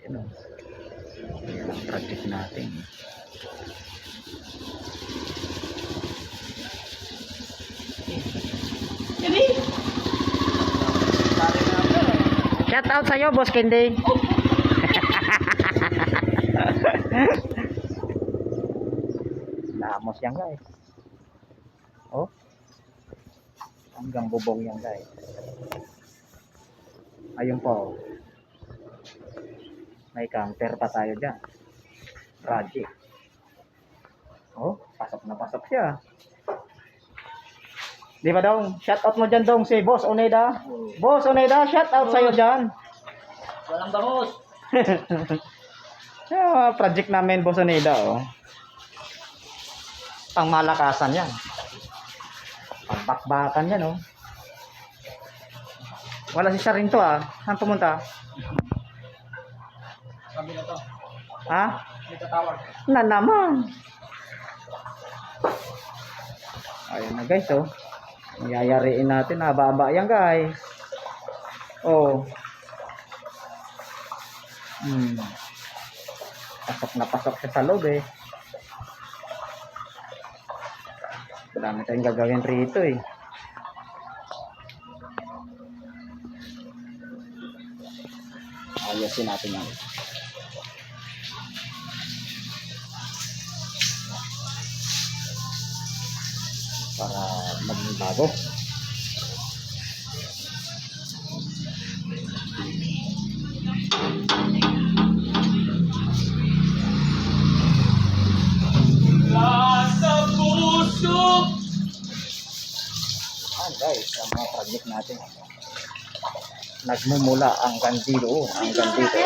natin. Oh. Ayan ang project natin. Shout out sa'yo, Boss Kendi. Namos yan guys. Oh. Hanggang bubong yan guys. Ayun po. May counter pa tayo dyan. Project. Oh, pasok na pasok siya. Di ba Dong? Shout out mo dyan Dong si Boss Oneda. Boss Oneda, shout out sa'yo dyan. Walang bangus. Yeah, project namin Boss Oneda oh. Pang malakasan yan. Pang bakbakan yan oh. Wala si Sharinto ah. Saan pumunta? Sabi na to. Ha? May tatawag. Na naman. Ayan na guys oh. Yayariin natin. Haba-haba yan guys. Oh. Pasok na pasok siya sa loob eh. Marami tayong gagawin rito eh. Ayasin natin yan. Para maging bago. Nasa puso. Guys, ang mga project natin. Nagmumula hanggang dito. Hanggang dito.